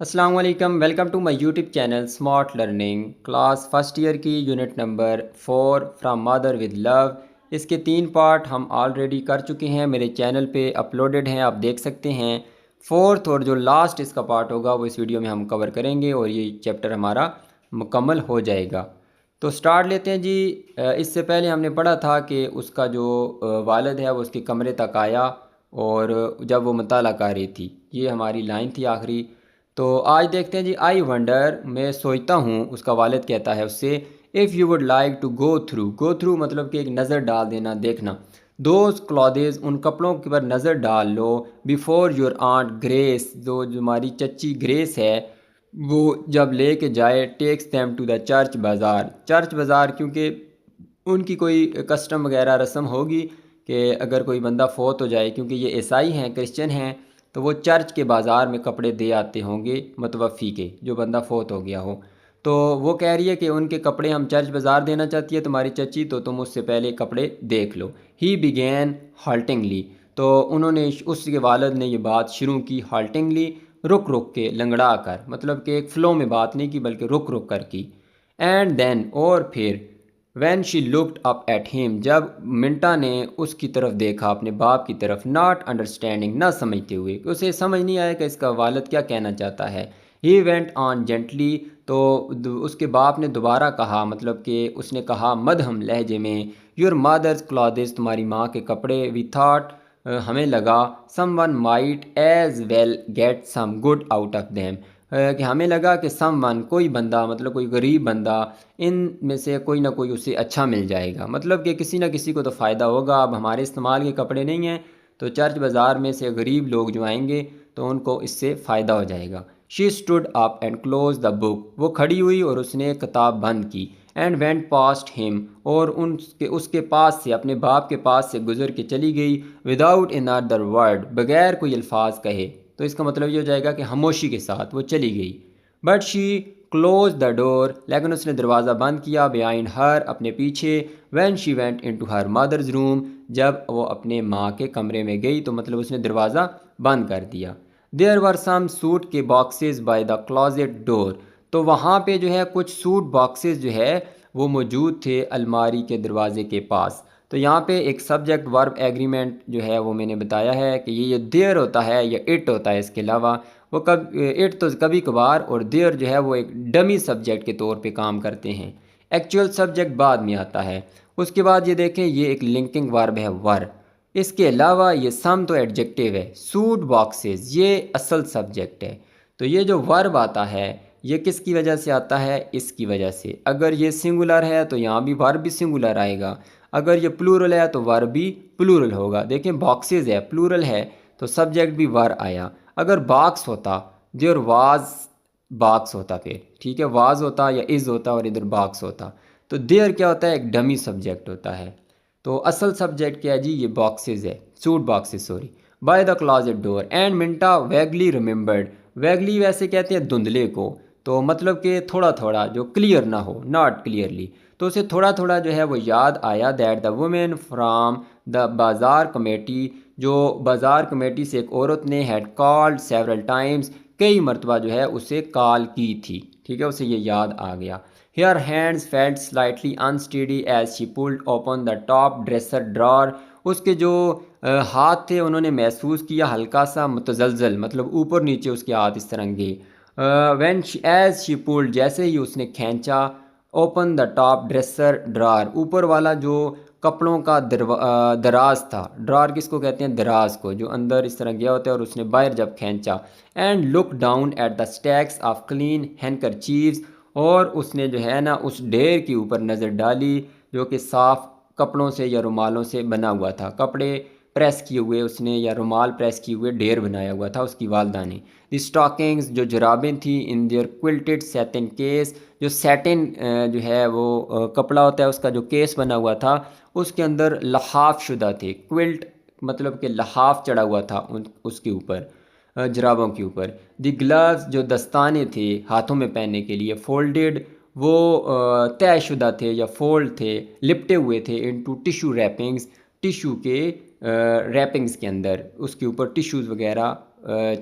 السلام علیکم، welcome to my YouTube channel smart learning class first year کی unit number 4 from mother with love. اس کے 3 part ہم آلریڈی کر چکے ہیں، میرے چینل پہ اپلوڈڈ ہیں، آپ دیکھ سکتے ہیں۔ 4 اور جو لاسٹ اس کا پارٹ ہوگا وہ اس ویڈیو میں ہم کور کریں گے اور یہ چیپٹر ہمارا مکمل ہو جائے گا۔ تو سٹارٹ لیتے ہیں جی۔ اس سے پہلے ہم نے پڑھا تھا کہ اس کا جو والد ہے وہ اس کے کمرے تک آیا اور جب وہ مطالعہ کر رہی تھی، یہ ہماری لائن تھی آخری۔ تو آج دیکھتے ہیں جی، آئی ونڈر، میں سوچتا ہوں، اس کا والد کہتا ہے اس سے، if you would like to go through مطلب کہ ایک نظر ڈال دینا، دیکھنا، دوز کلودز، ان کپڑوں کے پر نظر ڈال لو، بیفور یور آنٹ گریس، جو ہماری چچی گریس ہے وہ جب لے کے جائے، takes them to the church بازار، کیونکہ ان کی کوئی کسٹم وغیرہ رسم ہوگی کہ اگر کوئی بندہ فوت ہو جائے، کیونکہ یہ عیسائی ہیں، کرسچن ہیں، تو وہ چرچ کے بازار میں کپڑے دے آتے ہوں گے متوفی کے، جو بندہ فوت ہو گیا ہو۔ تو وہ کہہ رہی ہے کہ ان کے کپڑے ہم چرچ بازار دینا چاہتی ہے تمہاری چچی، تو تم اس سے پہلے کپڑے دیکھ لو۔ ہی بگین ہالٹنگلی، تو انہوں نے، اس کے والد نے یہ بات شروع کی ہالٹنگلی، رک رک کے، لنگڑا کر، مطلب کہ ایک فلو میں بات نہیں کی بلکہ رک رک کر کی۔ اینڈ دین، اور پھر، when she looked up at him, جب منٹا نے اس کی طرف دیکھا، اپنے باپ کی طرف، ناٹ انڈرسٹینڈنگ، نہ سمجھتے ہوئے، اسے سمجھ نہیں آیا کہ اس کا والد کیا کہنا چاہتا ہے۔ ہی وینٹ آن جینٹلی، تو اس کے باپ نے دوبارہ کہا، مطلب کہ اس نے کہا مدھم لہجے میں، یور مادرز کلودز، تمہاری ماں کے کپڑے، وی تھاٹ، ہمیں لگا، someone might as well get some good out of them, کہ ہمیں لگا کہ سم ون، کوئی بندہ، مطلب کوئی غریب بندہ، ان میں سے کوئی نہ کوئی اسے اچھا مل جائے گا، مطلب کہ کسی نہ کسی کو تو فائدہ ہوگا۔ اب ہمارے استعمال کے کپڑے نہیں ہیں تو چرچ بازار میں سے غریب لوگ جو آئیں گے تو ان کو اس سے فائدہ ہو جائے گا۔ She stood up and close the book, وہ کھڑی ہوئی اور اس نے کتاب بند کی۔ اینڈ وینٹ پاسٹ ہم، اور اس کے پاس سے، اپنے باپ کے پاس سے گزر کے چلی گئی، وداؤٹ another ورڈ، بغیر کوئی الفاظ کہے، تو اس کا مطلب یہ ہو جائے گا کہ خاموشی کے ساتھ وہ چلی گئی۔ بٹ شی کلوز دا ڈور، لیکن اس نے دروازہ بند کیا، بیہائنڈ ہر، اپنے پیچھے، when she went into her mother's room, جب وہ اپنے ماں کے کمرے میں گئی تو مطلب اس نے دروازہ بند کر دیا۔ دیر ور سم سوٹ کے باکسز بائی دا کلازٹ ڈور، تو وہاں پہ جو ہے کچھ سوٹ باکسز جو ہے وہ موجود تھے الماری کے دروازے کے پاس۔ تو یہاں پہ ایک سبجیکٹ ورب ایگریمنٹ جو ہے وہ میں نے بتایا ہے کہ یہ دیر ہوتا ہے یا اٹ ہوتا ہے، اس کے علاوہ وہ اٹ تو کبھی کبھار، اور دیر جو ہے وہ ایک ڈمی سبجیکٹ کے طور پہ کام کرتے ہیں، ایکچوئل سبجیکٹ بعد میں آتا ہے۔ اس کے بعد یہ دیکھیں، یہ ایک لنکنگ ورب ہے، ور۔ اس کے علاوہ یہ سم تو ایڈجیکٹیو ہے، سوٹ باکسز یہ اصل سبجیکٹ ہے۔ تو یہ جو ورب آتا ہے یہ کس کی وجہ سے آتا ہے؟ اس کی وجہ سے۔ اگر یہ سنگولر ہے تو یہاں بھی ورب بھی سنگولر آئے گا، اگر یہ پلورل ہے تو ورب بھی پلورل ہوگا۔ دیکھیں باکسز ہے، پلورل ہے تو سبجیکٹ بھی ور آیا۔ اگر باکس ہوتا، دیر واز باکس ہوتا، پھر ٹھیک ہے، واز ہوتا یا از ہوتا اور ادھر باکس ہوتا، تو دیر کیا ہوتا ہے؟ ایک ڈمی سبجیکٹ ہوتا ہے۔ تو اصل سبجیکٹ کیا ہے جی؟ یہ باکسز ہے، suit boxes, sorry. By the closet door, and Minta vaguely remembered, vaguely ویسے کہتے ہیں دھندلے کو، تو مطلب کہ تھوڑا تھوڑا، جو کلیئر نہ ہو، ناٹ کلیئرلی، تو اسے تھوڑا تھوڑا جو ہے وہ یاد آیا، that the woman from the بازار کمیٹی، جو بازار کمیٹی سے ایک عورت نے، ہیڈ کالڈ سیورل ٹائمز، کئی مرتبہ جو ہے اسے کال کی تھی، ٹھیک ہے، اسے یہ یاد آ گیا۔ Her hands felt slightly unsteady as she pulled open the top dresser drawer, اس کے جو ہاتھ تھے انہوں نے محسوس کیا ہلکا سا متزلزل، مطلب اوپر نیچے اس کے ہاتھ اس طرح گئے۔ وین ایز شی پولڈ، جیسے ہی اس نے کھینچا، open the top dresser drawer, اوپر والا جو کپڑوں کا دراز تھا، ڈرار کس کو کہتے ہیں؟ دراز کو، جو اندر اس طرح گیا ہوتا ہے، اور اس نے باہر جب کھینچا، and look down at the stacks of clean handkerchiefs, اور اس نے جو ہے نا اس ڈھیر کے اوپر نظر ڈالی جو کہ صاف کپڑوں سے یا رومالوں سے بنا ہوا تھا، کپڑے پریس کیے ہوئے اس نے، یا رومال پریس کیے ہوئے ڈھیر بنایا ہوا تھا اس کی والدہ نے۔ دی اسٹاکنگز، جو جرابیں تھیں، ان دیئر کوئلٹڈ سیٹن کیس، جو سیٹن جو ہے وہ کپڑا ہوتا ہے، اس کا جو کیس بنا ہوا تھا اس کے اندر لحاف شدہ تھے، کوئلٹ مطلب کہ لحاف چڑھا ہوا تھا اس کے اوپر، جرابوں کے اوپر۔ دی گلوز، جو دستانے تھے ہاتھوں میں پہننے کے لیے، فولڈڈ، وہ طے شدہ تھے یا فولڈ تھے، لپٹے ہوئے تھے، انٹو ٹیشو ریپنگز، ٹیشو کے ریپنگز کے اندر، اس کے اوپر ٹیشوز وغیرہ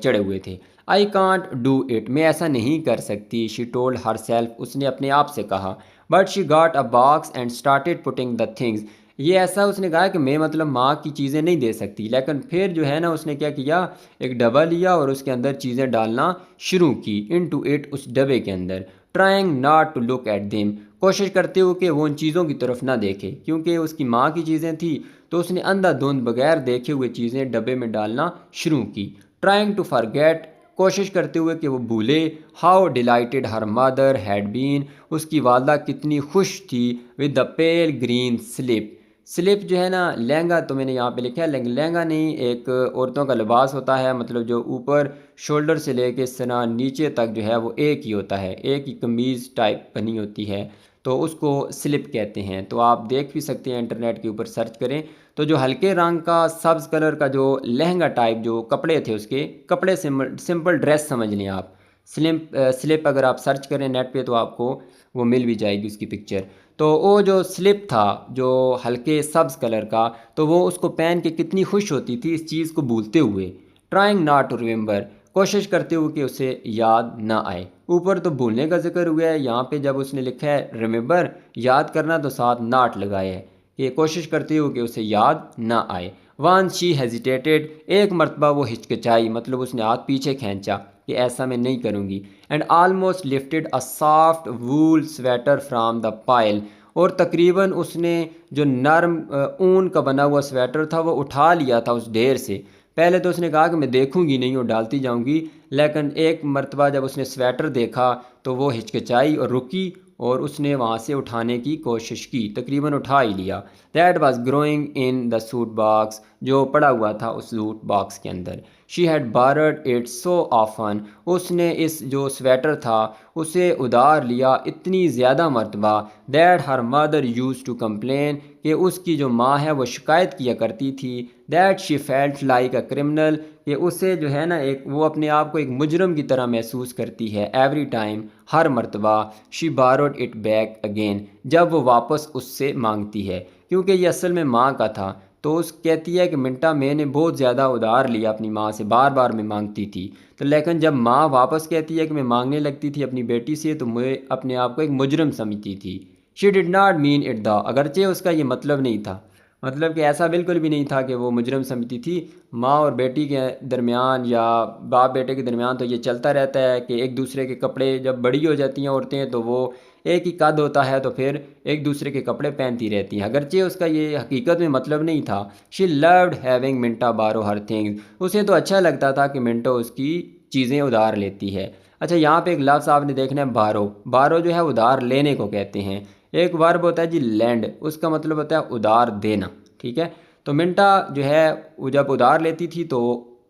چڑھے ہوئے تھے۔ آئی کانٹ ڈو اٹ، میں ایسا نہیں کر سکتی. شی ٹولڈ ہر سیلف، اس نے اپنے آپ سے کہا. But she got a box and started putting the things. یہ ایسا اس نے کہا کہ میں مطلب ماں کی چیزیں نہیں دے سکتی، لیکن پھر جو ہے نا اس نے کیا کیا، ایک ڈبہ لیا اور اس کے اندر چیزیں ڈالنا شروع کی. ان ٹو اٹ، اس ڈبے کے اندر. Trying not to look at them, کوشش کرتے ہوئے کہ وہ ان چیزوں کی طرف نہ دیکھے، کیونکہ اس کی ماں کی چیزیں تھیں تو اس نے اندھا دھند بغیر دیکھے ہوئے چیزیں ڈبے میں ڈالنا شروع کی. ٹرائنگ ٹو فارگیٹ، کوشش کرتے ہوئے کہ وہ بھولے. How delighted her mother had been, اس کی والدہ کتنی خوش تھی. With the pale green slip, slip جو ہے نا لہنگا، تو میں نے یہاں پہ لکھا ہے لیکن لہنگا نہیں، ایک عورتوں کا لباس ہوتا ہے، مطلب جو اوپر شولڈر سے لے کے اس طرح نیچے تک جو ہے وہ ایک ہی ہوتا ہے، ایک ہی قمیض ٹائپ بنی ہوتی ہے، تو اس کو سلپ کہتے ہیں. تو آپ دیکھ بھی سکتے ہیں، انٹرنیٹ کے اوپر سرچ کریں تو جو ہلکے رنگ کا سبز کلر کا جو لہنگا ٹائپ جو کپڑے تھے، اس کے کپڑے سمپل ڈریس سمجھ لیں آپ. سلپ اگر آپ سرچ کریں نیٹ پہ تو آپ کو وہ مل بھی جائے گی اس کی پکچر. تو وہ جو سلپ تھا جو ہلکے سبز کلر کا، تو وہ اس کو پہن کے کتنی خوش ہوتی تھی اس چیز کو بھولتے ہوئے. ٹرائنگ ناٹ ٹو ریمبر، کوشش کرتے ہوئے کہ اسے یاد نہ آئے. اوپر تو بھولنے کا ذکر ہوا ہے، یہاں پہ جب اس نے لکھا ہے ریمبر یاد کرنا تو ساتھ ناٹ لگایا ہے کہ کوشش کرتے ہوئے کہ اسے یاد نہ آئے. وانس شی ہیزیٹیٹڈ، ایک مرتبہ وہ ہچکچائی، مطلب اس نے ہاتھ پیچھے کھینچا کہ ایسا میں نہیں کروں گی. And almost lifted a soft وول سویٹر فرام دا پائل، اور تقریباً اس نے جو نرم اون کا بنا ہوا سویٹر تھا وہ اٹھا لیا تھا اس ڈھیر سے. پہلے تو اس نے کہا کہ میں دیکھوں گی نہیں اور ڈالتی جاؤں گی، لیکن ایک مرتبہ جب اس نے سویٹر دیکھا تو وہ ہچکچائی اور رکی اور اس نے وہاں سے اٹھانے کی کوشش کی، تقریباً اٹھا ہی لیا. That was growing in the suit box, جو پڑا ہوا تھا اس سوٹ باکس کے اندر. She had borrowed it so often, اس نے اس جو سویٹر تھا اسے ادھار لیا اتنی زیادہ مرتبہ. That her mother used to complain, کہ اس کی جو ماں ہے وہ شکایت کیا کرتی تھی. That she felt like a criminal, کہ اسے جو ہے نا وہ اپنے آپ کو ایک مجرم کی طرح محسوس کرتی ہے. ایوری ٹائم، ہر مرتبہ. شی بارڈ اٹ بیک اگین، جب وہ واپس اس سے مانگتی ہے، کیونکہ یہ اصل میں ماں کا تھا. تو اس کہتی ہے کہ منٹا میں نے بہت زیادہ ادھار لیا اپنی ماں سے، بار بار میں مانگتی تھی، تو لیکن جب ماں واپس کہتی ہے کہ میں مانگنے لگتی تھی اپنی بیٹی سے تو میں اپنے آپ کو ایک مجرم سمجھتی تھی. شی did not mean it the, اگرچہ اس کا یہ مطلب نہیں تھا، مطلب کہ ایسا بالکل بھی نہیں تھا کہ وہ مجرم سمجھتی تھی. ماں اور بیٹی کے درمیان یا باپ بیٹے کے درمیان تو یہ چلتا رہتا ہے کہ ایک دوسرے کے کپڑے، جب بڑی ہو جاتی ہیں عورتیں تو وہ ایک ہی قد ہوتا ہے تو پھر ایک دوسرے کے کپڑے پہنتی رہتی ہیں، اگرچہ اس کا یہ حقیقت میں مطلب نہیں تھا. شی لوڈ ہیونگ منٹا بارو ہر تھنگز، اسے تو اچھا لگتا تھا کہ منٹو اس کی چیزیں ادھار لیتی ہے. اچھا یہاں پہ ایک لفظ آپ نے دیکھنا ہے بارو، بارو جو ہے ادھار لینے کو کہتے ہیں. ایک ورب ہوتا ہے جی لینڈ، اس کا مطلب ہوتا ہے ادھار دینا، ٹھیک ہے. تو منٹا جو ہے وہ جب ادھار لیتی تھی تو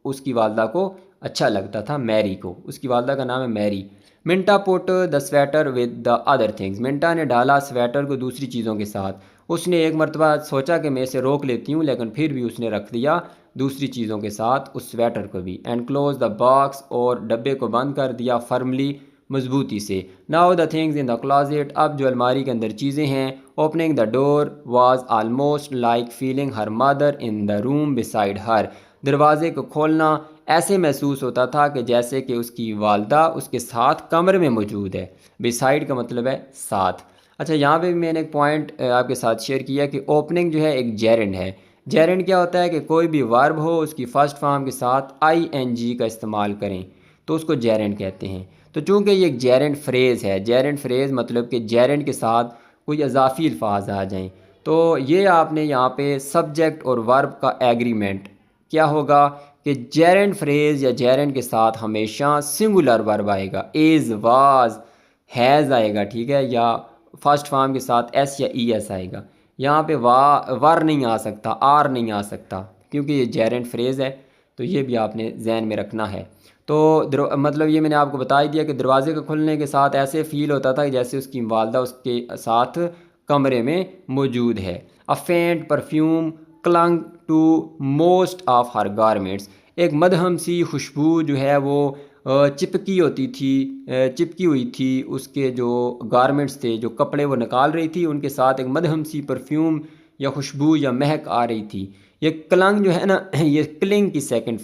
اس کی والدہ کو اچھا لگتا تھا، میری کو، اس کی والدہ کا نام ہے Mary. Minta put the sweater with the other things, Minta نے ڈالا سویٹر کو دوسری چیزوں کے ساتھ. اس نے ایک مرتبہ سوچا کہ میں اسے روک لیتی ہوں، لیکن پھر بھی اس نے رکھ دیا دوسری چیزوں کے ساتھ اس سویٹر کو بھی. اینڈ کلوز دا باکس، اور ڈبے کو بند کر دیا فرملی، مضبوطی سے. Now the things in the closet, اب جو الماری کے اندر چیزیں ہیں. Opening the door was almost like feeling her mother in the room beside her, دروازے کو کھولنا ایسے محسوس ہوتا تھا کہ جیسے کہ اس کی والدہ اس کے ساتھ کمرے میں موجود ہے. بسائڈ کا مطلب ہے ساتھ. اچھا یہاں پہ بھی میں نے ایک پوائنٹ آپ کے ساتھ شیئر کیا کہ اوپننگ جو ہے ایک جیرنڈ ہے. جیرنڈ کیا ہوتا ہے کہ کوئی بھی ورب ہو اس کی فرسٹ فارم کے ساتھ آئی این جی کا استعمال کریں تو اس کو جیرنڈ کہتے ہیں. تو چونکہ یہ ایک جیرنڈ فریز ہے، جیرنڈ فریز مطلب کہ جیرنڈ کے ساتھ کوئی اضافی الفاظ آ جائیں، تو یہ آپ نے یہاں پہ سبجیکٹ اور ورب کا ایگریمنٹ کیا ہوگا کہ جیرنڈ فریز یا جیرنڈ کے ساتھ ہمیشہ سنگولر ورب آئے گا، ایز، واز، ہیز آئے گا، ٹھیک ہے، یا فرسٹ فارم کے ساتھ ایس یا ای ایس آئے گا. یہاں پہ ور نہیں آ سکتا، آر نہیں آ سکتا، کیونکہ یہ جیرنڈ فریز ہے. تو یہ بھی آپ نے ذہن میں رکھنا ہے. تو مطلب یہ میں نے آپ کو بتا ہی دیا کہ دروازے کو کھلنے کے ساتھ ایسے فیل ہوتا تھا کہ جیسے اس کی والدہ اس کے ساتھ کمرے میں موجود ہے. A faint perfume clung to most of her garments, ایک مدہم سی خوشبو جو ہے وہ چپکی ہوئی تھی اس کے جو گارمنٹس تھے، جو کپڑے وہ نکال رہی تھی ان کے ساتھ ایک مدہم سی پرفیوم یا خوشبو یا مہک آ رہی تھی. یہ کلنگ جو ہے نا، یہ کلنگ کی سیکنڈ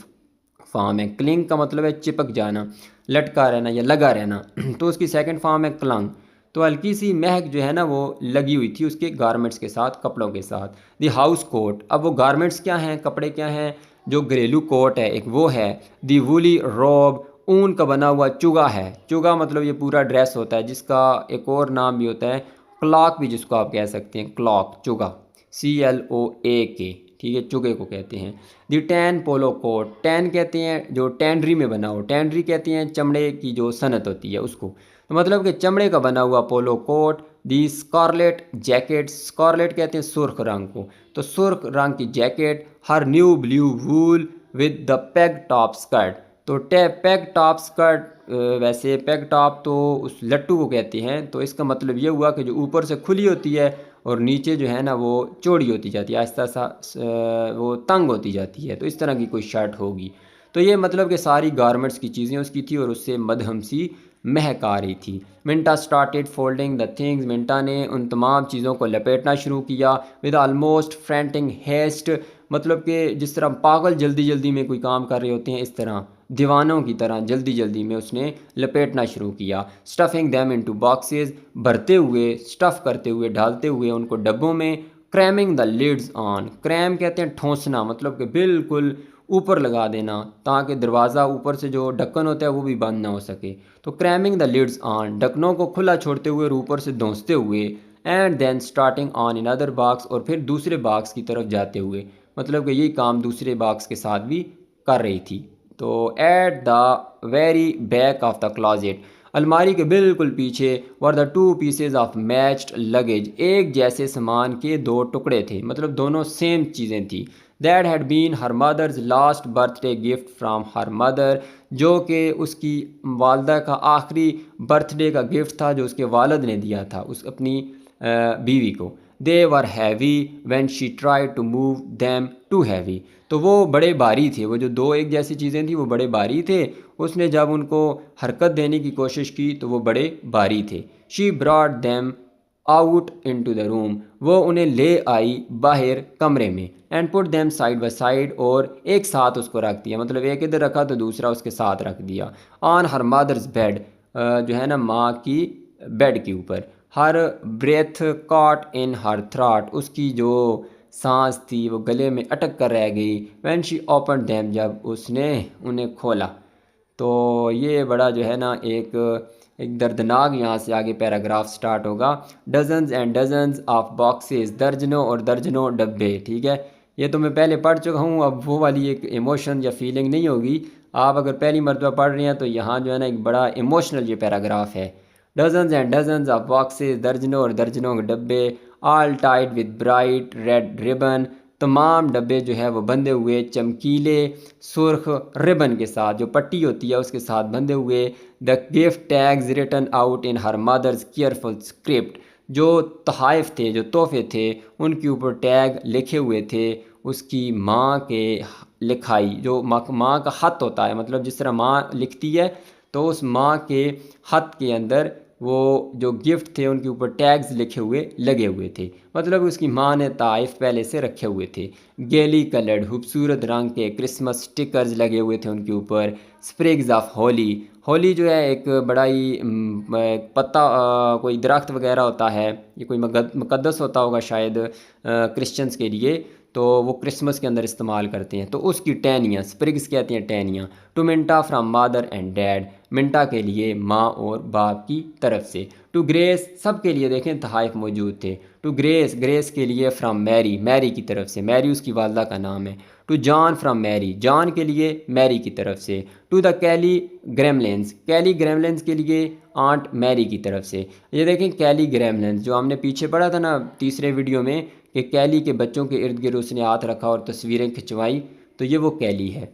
فارم ہے. کلنگ کا مطلب ہے چپک جانا، لٹکا رہنا یا لگا رہنا. تو اس کی سیکنڈ فارم ہے کلنگ. تو ہلکی سی مہک جو ہے نا وہ لگی ہوئی تھی اس کے گارمنٹس کے ساتھ، کپڑوں کے ساتھ. دی ہاؤس کوٹ، اب وہ گارمنٹس کیا ہیں، کپڑے کیا ہیں، جو گھریلو کوٹ ہے ایک وہ ہے. دی وولی روب، اون کا بنا ہوا چگا ہے. چگا مطلب یہ پورا ڈریس ہوتا ہے جس کا ایک اور نام بھی ہوتا ہے کلاک بھی، جس کو آپ کہہ سکتے ہیں کلاک، چگا، CLOAK، ٹھیک ہے، چگے کو کہتے ہیں. دی ٹین پولو کوٹ، ٹین کہتے ہیں جو ٹینڈری میں بنا ہو، ٹینڈری کہتے ہیں چمڑے کی جو صنعت ہوتی ہے اس کو، تو مطلب کہ چمڑے کا بنا ہوا پولو کوٹ. دی اسکارلیٹ جیکٹ، اسکارلیٹ کہتے ہیں سرخ رنگ کو، تو سرخ رنگ کی جیکٹ. ہر نیو بلیو وول ود دا پیگ ٹاپ اسکرٹ، تو پیگ ٹاپ اسکرٹ، ویسے پیگ ٹاپ تو اس لٹو کو کہتے ہیں، تو اس کا مطلب یہ ہوا کہ جو اوپر سے کھلی ہوتی ہے اور نیچے جو ہے نا وہ چوڑی ہوتی جاتی ہے، آہستہ آہستہ وہ تنگ ہوتی جاتی ہے، تو اس طرح کی کوئی شرٹ ہوگی. تو یہ مطلب کہ ساری گارمنٹس کی چیزیں اس کی تھی اور اس سے مدھم سی مہک آ رہی تھی. منٹا started folding the things, Minta نے ان تمام چیزوں کو لپیٹنا شروع کیا. ود آلموسٹ فرینٹنگ ہیسٹ، مطلب کہ جس طرح پاگل جلدی جلدی میں کوئی کام کر رہے ہوتے ہیں اس طرح، دیوانوں کی طرح جلدی جلدی میں اس نے لپیٹنا شروع کیا. اسٹفنگ دیم انٹو باکسز، بھرتے ہوئے، اسٹف کرتے ہوئے، ڈالتے ہوئے ان کو ڈبوں میں. کریمنگ دا لیڈز آن، کریم کہتے ہیں ٹھونسنا، مطلب کہ بالکل اوپر لگا دینا تاکہ دروازہ اوپر سے جو ڈھکن ہوتا ہے وہ بھی بند نہ ہو سکے. تو کریمنگ دا لیڈز آن، ڈھکنوں کو کھلا چھوڑتے ہوئے اور اوپر سے دھونستے ہوئے. And then starting on another box, اور پھر دوسرے باکس کی طرف جاتے ہوئے، مطلب کہ یہی کام دوسرے باکس کے ساتھ بھی کر رہی تھی. تو at the very back of the closet, الماری کے بالکل پیچھے، were the two pieces of matched luggage, ایک جیسے سامان کے دو ٹکڑے تھے، مطلب دونوں سیم چیزیں تھیں. That had been her mother's last birthday gift from her mother, جو کہ اس کی والدہ کا آخری برتھ ڈے کا گفٹ تھا جو اس کے والد نے دیا تھا اس اپنی بیوی کو. They were heavy when she try to move them too heavy, تو وہ بڑے بھاری تھے، وہ جو دو ایک جیسی چیزیں تھیں وہ بڑے بھاری تھے، اس نے جب ان کو حرکت دینے کی کوشش کی تو وہ بڑے بھاری تھے. She brought them out into the room, وہ انہیں لے آئی باہر کمرے میں. And put them side by side, اور ایک ساتھ اس کو رکھ دیا، مطلب ایک ادھر رکھا تو دوسرا اس کے ساتھ رکھ دیا. آن ہر مادرز بیڈ، جو ہے نا ماں کی بیڈ کے اوپر. ہر بریتھ کاٹ ان ہر تھراٹ، اس کی جو سانس تھی وہ گلے میں اٹک کر رہ گئی. وین شی اوپن دیم، جب اس نے انہیں کھولا. تو یہ بڑا جو ہے نا ایک دردناک یہاں سے آگے پیراگراف سٹارٹ ہوگا. Dozens and dozens of boxes, درجنوں اور درجنوں ڈبے، ٹھیک ہے. یہ تو میں پہلے پڑھ چکا ہوں، اب وہ والی ایک ایموشن یا فیلنگ نہیں ہوگی. آپ اگر پہلی مرتبہ پڑھ رہے ہیں تو یہاں جو ہے نا ایک بڑا ایموشنل یہ پیراگراف ہے. Dozens and dozens of boxes, درجنوں اور درجنوں کے ڈبے. All tied with bright red ribbon, تمام ڈبے جو ہے وہ بندھے ہوئے چمکیلے سرخ ربن کے ساتھ، جو پٹی ہوتی ہے اس کے ساتھ بندھے ہوئے. The gift tags written out in her mother's careful script, جو تحائف تھے، جو تحفے تھے، ان کے اوپر ٹیگ لکھے ہوئے تھے اس کی ماں کے لکھائی، جو ماں کا خط ہوتا ہے، مطلب جس طرح ماں لکھتی ہے تو اس ماں کے خط کے اندر وہ جو گفٹ تھے ان کے اوپر ٹیگز لکھے ہوئے لگے ہوئے تھے، مطلب اس کی ماں نے تحائف پہلے سے رکھے ہوئے تھے. گیلی کلرڈ، خوبصورت رنگ کے کرسمس سٹکرز لگے ہوئے تھے ان کے اوپر. اسپرگز آف ہولی، ہولی جو ہے ایک بڑا ہی پتا کوئی درخت وغیرہ ہوتا ہے، یہ کوئی مقدس ہوتا ہوگا شاید کرسچنز کے لیے، تو وہ کرسمس کے اندر استعمال کرتے ہیں. تو اس کی ٹہنیاں، اسپرگز کہتے ہیں ٹہنیاں. ٹو منٹا فرام مادر اینڈ ڈیڈ، منٹا کے لیے ماں اور باپ کی طرف سے. ٹو گریس، سب کے لیے دیکھیں تحائف موجود تھے. ٹو گریس، گریس کے لیے فرام میری، میری کی طرف سے، میری اس کی والدہ کا نام ہے. ٹو جان فرام میری، جان کے لیے میری کی طرف سے. ٹو دا کیلی گریملنز، کیلی گریملنز کے لیے آنٹ میری کی طرف سے. یہ دیکھیں کیلی گریملنز جو ہم نے پیچھے پڑھا تھا نا تیسرے ویڈیو میں کہ کیلی کے بچوں کے ارد گرد اس نے ہاتھ رکھا اور تصویریں کھنچوائی، تو یہ وہ کیلی ہے.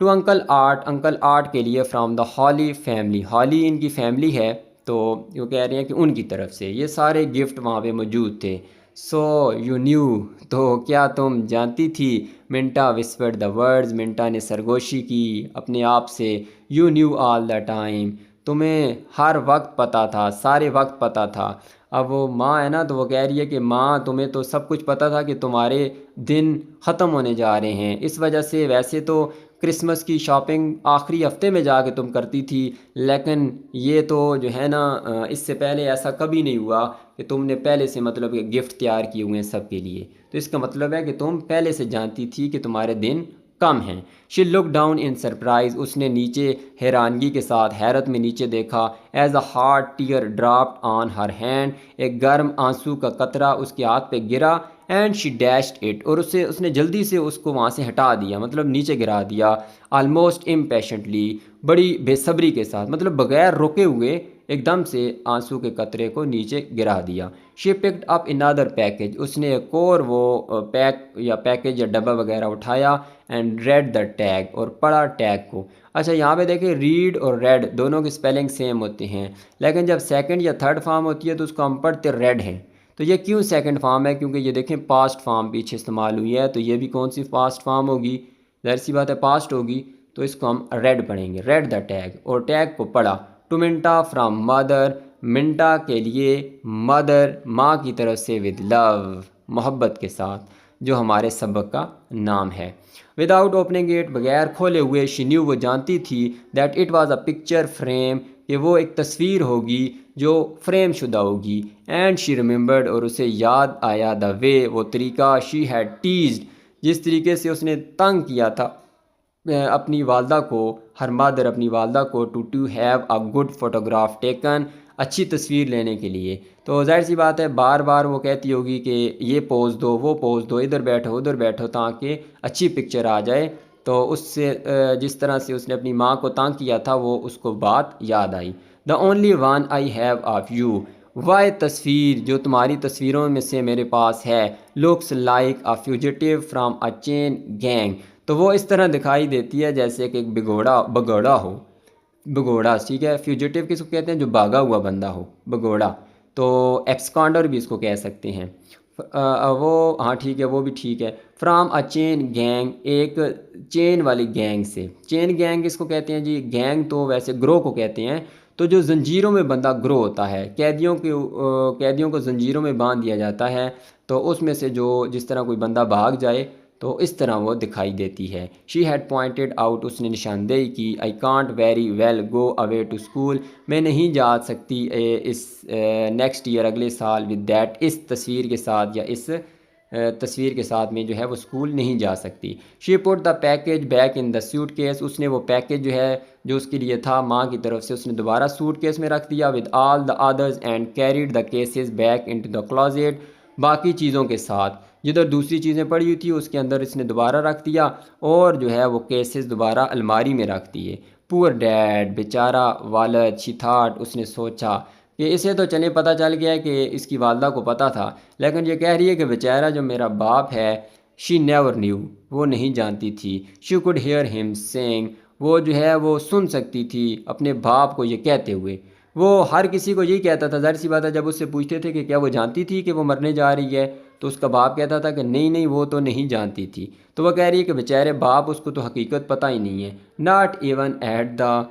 To uncle Art, uncle Art کے لیے فرام دا ہالی فیملی، ہالی ان کی فیملی ہے تو یہ کہہ رہے ہیں کہ ان کی طرف سے. یہ سارے گفٹ وہاں پہ موجود تھے. سو یو نیو، تو کیا تم جانتی تھی. منٹا وسپرڈ دا ورڈز، منٹا نے سرگوشی کی اپنے آپ سے. You new all the time, تمہیں ہر وقت پتہ تھا، سارے وقت پتہ تھا. اب وہ ماں ہے نا تو وہ کہہ رہی ہے کہ ماں تمہیں تو سب کچھ پتہ تھا کہ تمہارے دن ختم ہونے جا رہے ہیں، اس وجہ سے ویسے تو کرسمس کی شاپنگ آخری ہفتے میں جا کے تم کرتی تھی، لیکن یہ تو جو ہے نا اس سے پہلے ایسا کبھی نہیں ہوا کہ تم نے پہلے سے مطلب کہ گفٹ تیار کیے ہوئے ہیں سب کے لیے۔ تو اس کا مطلب ہے کہ تم پہلے سے جانتی تھی کہ تمہارے دن کم ہیں۔ شی لک ڈاؤن ان سرپرائز، اس نے نیچے حیرانگی کے ساتھ حیرت میں نیچے دیکھا۔ As a hot tear dropped on her hand, ایک گرم آنسو کا قطرہ اس کے ہاتھ پہ گرا۔ اینڈ شی ڈیشڈ اٹ، اور اس نے جلدی سے اس کو وہاں سے ہٹا دیا، مطلب نیچے گرا دیا۔ آلموسٹ امپیشنٹلی، بڑی بے صبری کے ساتھ، مطلب بغیر رکے ہوئے ایک دم سے آنسو کے قطرے کو نیچے گرا دیا۔ شی پکڈ اپ انادر پیکج، اس نے ایک اور وہ پیکج یا ڈبہ وغیرہ اٹھایا۔ اینڈ ریڈ دا ٹیگ، اور پڑھا ٹیگ کو۔ اچھا یہاں پہ دیکھیں ریڈ اور ریڈ دونوں کے سپیلنگ سیم ہوتے ہیں، لیکن جب سیکنڈ یا تھرڈ فارم ہوتی ہے تو اس کو ہم پڑھتے ریڈ ہیں۔ تو یہ کیوں سیکنڈ فارم ہے؟ کیونکہ یہ دیکھیں پاسٹ فارم پیچھے استعمال ہوئی ہے، تو یہ بھی کون سی پاسٹ فارم ہوگی؟ ظاہر سی بات ہے پاسٹ ہوگی، تو اس کو ہم ریڈ پڑھیں گے، ریڈ دا ٹیگ، اور ٹیگ کو پڑھا۔ ٹو منٹا فرام مدر، منٹا کے لیے، مدر ماں کی طرف سے، ود لو محبت کے ساتھ، جو ہمارے سبق کا نام ہے۔ وداؤٹ اوپننگ اٹ، بغیر کھولے ہوئے، شی نیو، وہ جانتی تھی، that it was a picture frame, کہ وہ ایک تصویر ہوگی جو فریم شدہ ہوگی۔ اینڈ شی ریممبرڈ، اور اسے یاد آیا، دا وے، وہ طریقہ، شی ہیڈ ٹیزڈ، جس طریقے سے اس نے تنگ کیا تھا اپنی والدہ کو، ہر مادر اپنی والدہ کو، to have a good photograph taken, اچھی تصویر لینے کے لیے۔ تو ظاہر سی بات ہے بار بار وہ کہتی ہوگی کہ یہ پوز دو، وہ پوز دو، ادھر بیٹھو ادھر بیٹھو، تاکہ اچھی پکچر آ جائے۔ تو اس سے جس طرح سے اس نے اپنی ماں کو تنگ کیا تھا وہ اس کو بات یاد آئی۔ The only one I have of you, واحد تصویر جو تمہاری تصویروں میں سے میرے پاس ہے، looks like a fugitive from a chain gang, تو وہ اس طرح دکھائی دیتی ہے جیسے کہ ایک بگوڑا ہو، بگوڑا، ٹھیک ہے۔ فیوجیٹیو کس کو کہتے ہیں؟ جو بھاگا ہوا بندہ ہو، بگوڑا۔ تو ایبسکانڈر بھی اس کو کہہ سکتے ہیں، وہ ہاں ٹھیک ہے، وہ بھی ٹھیک ہے۔ فرام اے چین گینگ، ایک چین والی گینگ سے۔ چین گینگ کس کو کہتے ہیں جی؟ گینگ تو ویسے گروہ کو کہتے ہیں، تو جو زنجیروں میں بندہ گروہ ہوتا ہے، قیدیوں کو زنجیروں میں باندھ دیا جاتا ہے، تو اس میں سے جس طرح کوئی بندہ بھاگ جائے تو اس طرح وہ دکھائی دیتی ہے۔ شی ہیڈ پوائنٹڈ آؤٹ، اس نے نشاندہی کی۔ I can't very well go away to school, میں نہیں جا سکتی اس نیکسٹ ایئر، اگلے سال، ود دیٹ، اس تصویر کے ساتھ، یا اس تصویر کے ساتھ میں جو ہے وہ اسکول نہیں جا سکتی۔ She put the package back in the suitcase, اس نے وہ پیکیج جو ہے جو اس کے لیے تھا ماں کی طرف سے، اس نے دوبارہ سوٹ کیس میں رکھ دیا، with all the others, and carried the cases back into the closet, باقی چیزوں کے ساتھ، جدھر دوسری چیزیں پڑی ہوئی تھی اس کے اندر اس نے دوبارہ رکھ دیا، اور جو ہے وہ کیسز دوبارہ الماری میں رکھ دیے۔ پور ڈیڈ، بیچارہ والد، شی تھاٹ، اس نے سوچا کہ اسے تو چلے پتہ چل گیا کہ اس کی والدہ کو پتہ تھا، لیکن یہ کہہ رہی ہے کہ بیچارہ جو میرا باپ ہے، شی نیور نیو، وہ نہیں جانتی تھی۔ شی کوڈ ہیئر ہم سینگ، وہ جو ہے وہ سن سکتی تھی اپنے باپ کو یہ کہتے ہوئے۔ وہ ہر کسی کو یہی کہتا تھا، ظاہر سی بات ہے جب اس سے پوچھتے تھے کہ کیا وہ جانتی تھی کہ وہ مرنے جا رہی ہے، تو اس کا باپ کہتا تھا کہ نہیں وہ تو نہیں جانتی تھی۔ تو وہ کہہ رہی ہے کہ بیچارے باپ، اس کو تو حقیقت پتہ ہی نہیں ہے، not even at the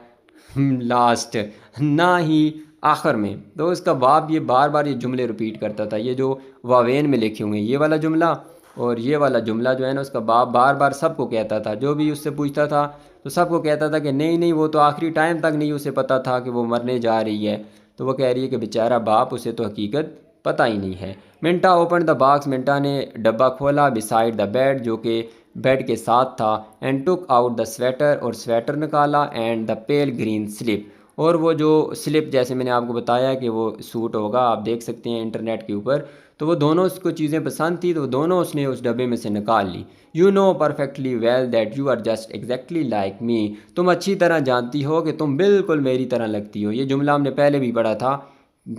last, نہ ہی آخر میں۔ تو اس کا باپ یہ بار بار یہ جملے رپیٹ کرتا تھا، یہ جو واوین میں لکھے ہوئے ہیں یہ والا جملہ اور یہ والا جملہ جو ہے نا، اس کا باپ بار بار سب کو کہتا تھا، جو بھی اس سے پوچھتا تھا تو سب کو کہتا تھا کہ نہیں وہ تو آخری ٹائم تک نہیں اسے پتہ تھا کہ وہ مرنے جا رہی ہے۔ تو وہ کہہ رہی ہے کہ بیچارہ باپ، اسے تو حقیقت پتہ ہی نہیں ہے۔ منٹا اوپن دا باکس، منٹا نے ڈبہ کھولا، بسائڈ دا بیڈ، جو کہ بیڈ کے ساتھ تھا، and took out the sweater, اور سویٹر نکالا، and the pale green slip, اور وہ جو سلپ جیسے میں نے آپ کو بتایا کہ وہ سوٹ ہوگا، آپ دیکھ سکتے ہیں انٹرنیٹ کے اوپر، تو وہ دونوں اس کو چیزیں پسند تھی، تو دونوں اس نے اس ڈبے میں سے نکال لی۔ You know perfectly well that you are just exactly like me, تم اچھی طرح جانتی ہو کہ تم بالکل میری طرح لگتی ہو۔ یہ جملہ ہم نے پہلے بھی پڑھا تھا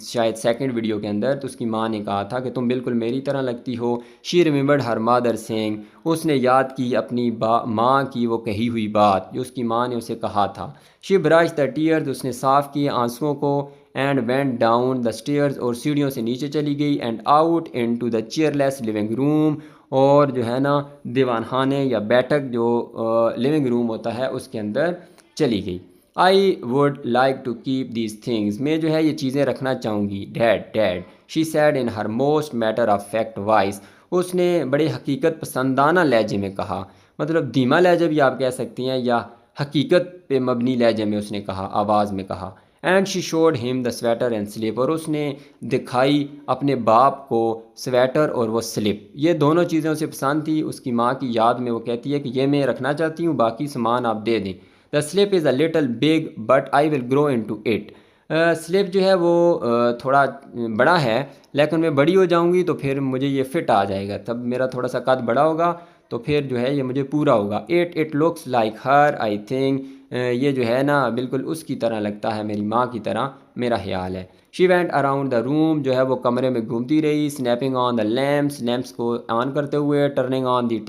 شاید سیکنڈ ویڈیو کے اندر، تو اس کی ماں نے کہا تھا کہ تم بالکل میری طرح لگتی ہو۔ شی ریممبرڈ ہر مادر سینگ، اس نے یاد کی اپنی ماں کی وہ کہی ہوئی بات جو اس کی ماں نے اسے کہا تھا۔ شی برش دا ٹیئرز، اس نے صاف کیے آنسوؤں کو، and went down the stairs, اور سیڑھیوں سے نیچے چلی گئی، and out into the chairless living room, اور جو ہے نا دیوان خانے یا بیٹھک جو لیونگ روم ہوتا ہے اس کے اندر چلی گئی۔ I would like to keep these things, میں جو ہے یہ چیزیں رکھنا چاہوں گی، dad she said in her most matter of fact voice, اس نے بڑے حقیقت پسندانہ لہجے میں کہا۔ مطلب دھیما لہجہ بھی آپ کہہ سکتے ہیں یا حقیقت پہ مبنی لہجے میں اس نے کہا، آواز میں کہا. اینڈ شی شوڈ ہم دا سویٹر اینڈ سلپ، اور اس نے دکھائی اپنے باپ کو سویٹر اور وہ سلپ. یہ دونوں چیزیں اسے پسند تھی. اس کی ماں کی یاد میں وہ کہتی ہے کہ یہ میں رکھنا چاہتی ہوں، باقی سامان آپ دے دیں. The slip is a little big but I will grow into it. سلپ جو ہے وہ تھوڑا بڑا ہے، لیکن میں بڑی ہو جاؤں گی تو پھر مجھے یہ فٹ آ جائے گا. تب میرا تھوڑا سا قد بڑا ہوگا تو پھر جو ہے یہ مجھے پورا ہوگا. It looks like Hare I think. یہ جو ہے نا بالکل اس کی طرح لگتا ہے، میری ماں کی طرح میرا خیال ہے. شی وینٹ اراؤنڈ دا روم، جو ہے وہ کمرے میں گھومتی رہی. سنیپنگ آن دا لیمپس کو آن کرتے ہوئے. Turning on the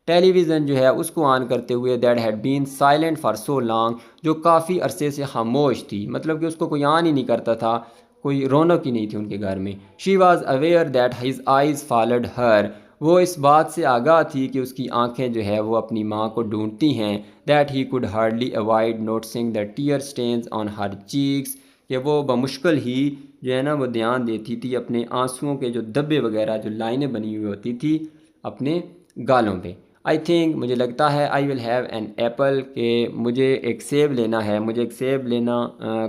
tele vision جو ہے اس کو آن کرتے ہوئے. That had been silent for so long, جو کافی عرصے سے خاموش تھی، مطلب کہ اس کو کوئی آن ہی نہیں کرتا تھا، کوئی رونق ہی نہیں تھی ان کے گھر میں. She was aware that his eyes followed her, وہ اس بات سے آگاہ تھی کہ اس کی آنکھیں جو ہے وہ اپنی ماں کو ڈھونڈتی ہیں. That he could hardly avoid noticing the tear stains on her cheeks, کہ وہ بمشکل ہی جو ہے نا وہ دھیان دیتی تھی اپنے آنسوؤں کے جو دبے وغیرہ، جو لائنیں بنی ہوئی ہوتی تھی اپنے گالوں پہ. آئی تھنک، مجھے لگتا ہے، آئی ول ہیو این ایپل، کہ مجھے ایک سیب لینا ہے، مجھے ایک سیب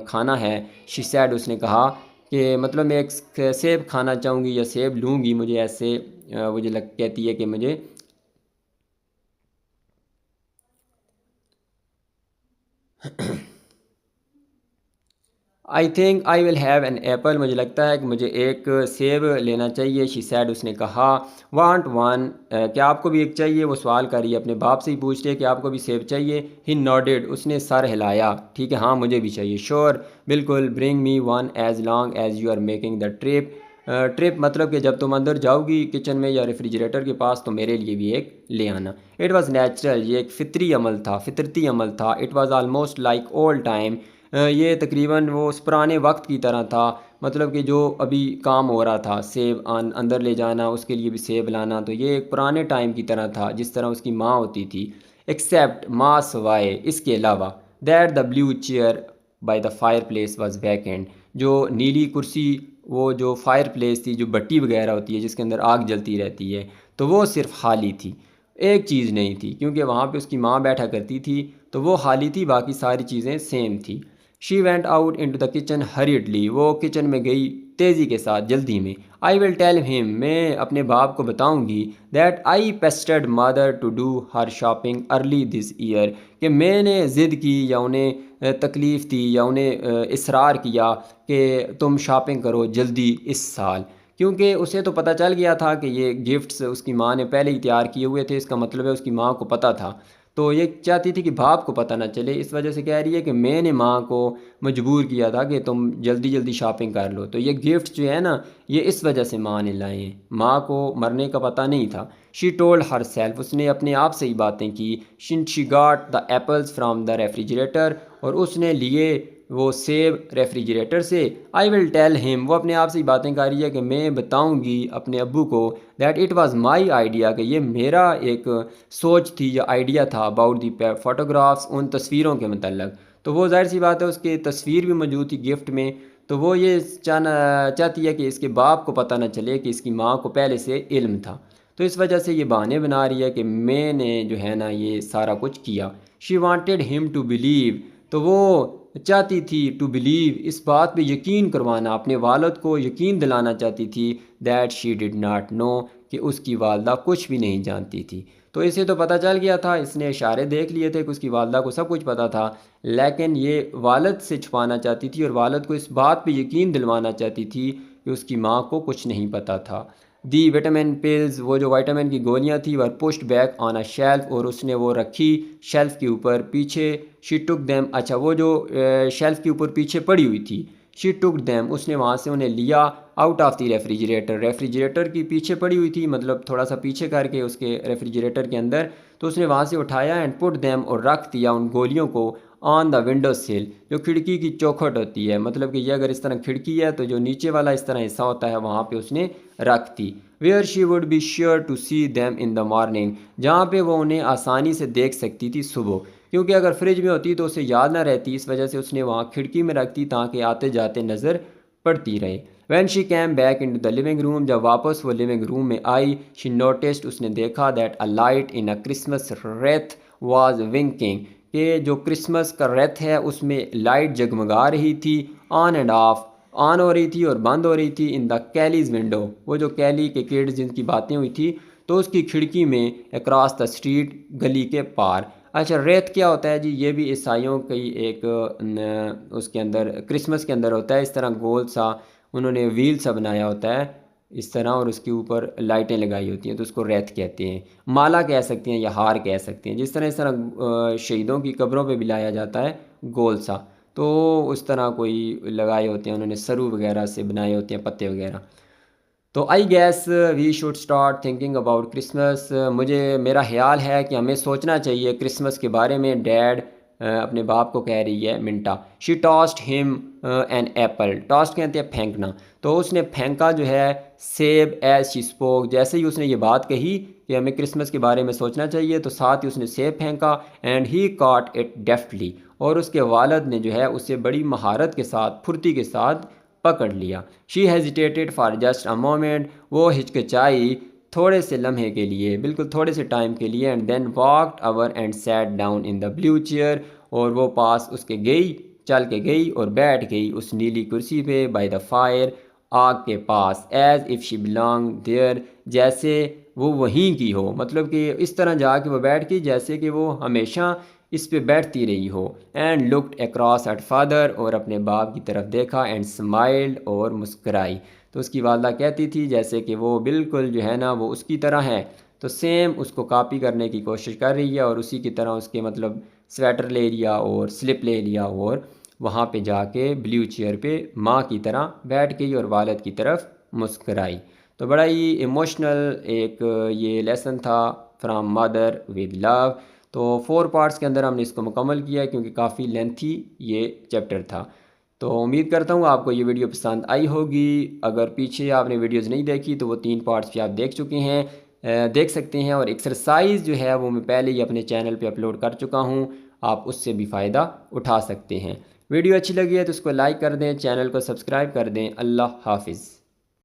کھانا ہے. شی سیڈ، اس نے کہا کہ مطلب میں ایک سیب کھانا چاہوں گی یا سیب لوں گی. مجھے ایسے مجھے کہتی ہے کہ مجھے I think I will have an apple, مجھے لگتا ہے کہ مجھے ایک سیب لینا چاہیے. شی سیڈ، اس نے کہا. وانٹ ون، کیا آپ کو بھی ایک چاہیے؟ وہ سوال کر رہی ہے، اپنے باپ سے ہی پوچھ رہی ہے کہ آپ کو بھی سیب چاہیے. ہی نوڈیڈ، اس نے سر ہلایا. ٹھیک ہے، ہاں مجھے بھی چاہیے. شور، بالکل. Bring me one as long as you are making the trip مطلب کہ جب تم اندر جاؤ گی کچن میں یا ریفریجریٹر کے پاس تو میرے لیے بھی ایک لے آنا. اٹ واز نیچرل، یہ ایک فطری عمل تھا، فطرتی عمل تھا. It was almost like old time, یہ تقریباً وہ اس پرانے وقت کی طرح تھا. مطلب کہ جو ابھی کام ہو رہا تھا، سیب اندر لے جانا، اس کے لیے بھی سیب لانا، تو یہ ایک پرانے ٹائم کی طرح تھا جس طرح اس کی ماں ہوتی تھی. ایکسیپٹ، ماں سوائے، اس کے علاوہ. That the blue chair by the fire place was vacant, جو نیلی کرسی، وہ جو فائر پلیس تھی، جو بٹی وغیرہ ہوتی ہے جس کے اندر آگ جلتی رہتی ہے، تو وہ صرف خالی تھی. ایک چیز نہیں تھی، کیونکہ وہاں پہ اس کی ماں بیٹھا کرتی تھی تو وہ خالی تھی، باقی ساری چیزیں سیم تھی. She went out into the kitchen hurriedly, وہ کچن میں گئی تیزی کے ساتھ، جلدی میں. آئی ول ٹیل ہم، میں اپنے باپ کو بتاؤں گی. That I pestered mother to do her shopping early this year, کہ میں نے ضد کی یا انہیں تکلیف دی یا انہیں اصرار کیا کہ تم شاپنگ کرو جلدی اس سال، کیونکہ اسے تو پتہ چل گیا تھا کہ یہ گفٹس اس کی ماں نے پہلے ہی تیار کیے ہوئے تھے. اس کا مطلب ہے اس کی ماں کو پتہ تھا، تو یہ چاہتی تھی کہ باپ کو پتہ نہ چلے. اس وجہ سے کہہ رہی ہے کہ میں نے ماں کو مجبور کیا تھا کہ تم جلدی جلدی شاپنگ کر لو. تو یہ گفٹ جو ہے نا، یہ اس وجہ سے ماں نے لائے ہیں، ماں کو مرنے کا پتہ نہیں تھا. شی ٹولڈ ہر سیلف، اس نے اپنے آپ سے ہی باتیں کی. She got the apples from the refrigerator, اور اس نے لیے وہ سیب ریفریجریٹر سے. آئی ول ٹیل ہم، وہ اپنے آپ سے ہی باتیں کر رہی ہے کہ میں بتاؤں گی اپنے ابو کو. That it was my idea, کہ یہ میرا ایک سوچ تھی یا آئیڈیا تھا. اباؤٹ دی فوٹوگرافس، ان تصویروں کے متعلق. تو وہ ظاہر سی بات ہے اس کی تصویر بھی موجود تھی گفٹ میں، تو وہ یہ چاہتی ہے کہ اس کے باپ کو پتہ نہ چلے کہ اس کی ماں کو پہلے سے علم تھا. تو اس وجہ سے یہ بہانے بنا رہی ہے کہ میں نے جو ہے نا یہ سارا کچھ کیا. شی وانٹیڈ ہم ٹو بلیو، تو وہ چاہتی تھی ٹو بلیو، اس بات پہ یقین کروانا، اپنے والد کو یقین دلانا چاہتی تھی. That she did not know, کہ اس کی والدہ کچھ بھی نہیں جانتی تھی. تو اسے تو پتہ چل گیا تھا، اس نے اشارے دیکھ لیے تھے کہ اس کی والدہ کو سب کچھ پتہ تھا، لیکن یہ والد سے چھپانا چاہتی تھی اور والد کو اس بات پہ یقین دلوانا چاہتی تھی کہ اس کی ماں کو کچھ نہیں پتہ تھا. دی وٹامن پلز، وہ جو وائٹامن کی گولیاں تھیں، وہ pushed back on a shelf, اور اس نے وہ رکھی شیلف کے اوپر پیچھے. شی ٹک دیم، اچھا وہ جو شیلف کے اوپر پیچھے پڑی ہوئی تھی. شی ٹک دیم، اس نے وہاں سے انہیں لیا. آؤٹ آف دی ریفریجریٹر کی پیچھے پڑی ہوئی تھی، مطلب تھوڑا سا پیچھے کر کے اس کے ریفریجریٹر کے اندر. تو اس نے وہاں سے اٹھایا اینڈ پٹ دیم، اور رکھ دیا ان گولیوں کو آن دا ونڈو سل، جو کھڑکی کی چوکھٹ ہوتی ہے. مطلب کہ یہ اگر اس طرح کھڑکی ہے تو جو نیچے والا اس طرح حصہ ہوتا ہے وہاں پہ اس نے رکھ دی. Where she would be sure to see them in the morning, جہاں پہ وہ انہیں آسانی سے دیکھ سکتی تھی صبح، کیونکہ اگر فریج میں ہوتی تو اسے یاد نہ رہتی، اس وجہ سے اس نے وہاں کھڑکی میں رکھ دی تاکہ آتے جاتے نظر پڑتی رہے. When she came back into the living room, جب واپس وہ لیونگ روم میں آئی، شی نوٹسڈ، اس نے دیکھا that a light in a Christmas wreath was winking, کہ جو کرسمس کا ریتھ ہے اس میں لائٹ جگمگا رہی تھی، آن اینڈ آف، آن ہو رہی تھی اور بند ہو رہی تھی، ان دا کیلیز ونڈو، وہ جو کیلی کے کڈز جن کی باتیں ہوئی تھی تو اس کی کھڑکی میں، اکراس دا اسٹریٹ، گلی کے پار۔ اچھا، ریت کیا ہوتا ہے جی؟ یہ بھی عیسائیوں کی ایک اس کے اندر کرسمس کے اندر ہوتا ہے، اس طرح گول سا انہوں نے ویل سا بنایا ہوتا ہے اس طرح، اور اس کے اوپر لائٹیں لگائی ہوتی ہیں تو اس کو ریت کہتے ہیں، مالا کہہ سکتے ہیں یا ہار کہہ سکتے ہیں، جس طرح شہیدوں کی قبروں پہ بھی لایا جاتا ہے گول سا، تو اس طرح کوئی لگائے ہوتے ہیں انہوں نے، سرو وغیرہ سے بنائے ہوتے ہیں، پتے وغیرہ۔ تو I guess we should start thinking about Christmas, میرا خیال ہے کہ ہمیں سوچنا چاہیے کرسمس کے بارے میں۔ ڈیڈ اپنے باپ کو کہہ رہی ہے منٹا، شی ٹاسڈ ہم این ایپل، ٹاسٹ کہتے ہیں پھینکنا، تو اس نے پھینکا جو ہے سیب، ایز شی اسپوک، جیسے ہی اس نے یہ بات کہی کہ ہمیں کرسمس کے بارے میں سوچنا چاہیے تو ساتھ ہی اس نے سیب پھینکا، and he caught it deftly, اور اس کے والد نے جو ہے اسے بڑی مہارت کے ساتھ، پھرتی کے ساتھ پکڑ لیا۔ شی ہیزیٹیٹڈ فار جسٹ اے مومنٹ، وہ ہچکچائی تھوڑے سے لمحے کے لیے، بالکل تھوڑے سے ٹائم کے لیے، and then walked over and sat down in the blue chair, اور وہ پاس اس کے گئی، چل کے گئی اور بیٹھ گئی اس نیلی کرسی پہ، بائی دا فائر، آگ کے پاس، as if she belong there, جیسے وہ وہیں کی ہو، مطلب کہ اس طرح جا کے وہ بیٹھ گئی جیسے کہ وہ ہمیشہ اس پہ بیٹھتی رہی ہو، and looked across at father, اور اپنے باپ کی طرف دیکھا، اینڈ اسمائلڈ، اور مسکرائی۔ تو اس کی والدہ کہتی تھی جیسے کہ وہ بالکل جو ہے نا وہ اس کی طرح ہے، تو سیم اس کو کاپی کرنے کی کوشش کر رہی ہے، اور اسی کی طرح اس کے مطلب سویٹر لے لیا اور سلپ لے لیا، اور وہاں پہ جا کے بلیو چیئر پہ ماں کی طرح بیٹھ گئی اور والد کی طرف مسکرائی۔ تو بڑا ہی ایموشنل ایک یہ لیسن تھا فرام مدر ود لو۔ تو 4 پارٹس کے اندر ہم نے اس کو مکمل کیا ہے کیونکہ کافی لینتھی یہ چیپٹر تھا۔ تو امید کرتا ہوں آپ کو یہ ویڈیو پسند آئی ہوگی، اگر پیچھے آپ نے ویڈیوز نہیں دیکھی تو وہ 3 پارٹس بھی آپ دیکھ چکے ہیں، دیکھ سکتے ہیں، اور ایکسرسائز جو ہے وہ میں پہلے ہی اپنے چینل پہ اپلوڈ کر چکا ہوں، آپ اس سے بھی فائدہ اٹھا سکتے ہیں۔ ویڈیو اچھی لگی ہے تو اس کو لائک کر دیں، چینل کو سبسکرائب کر دیں۔ اللہ حافظ۔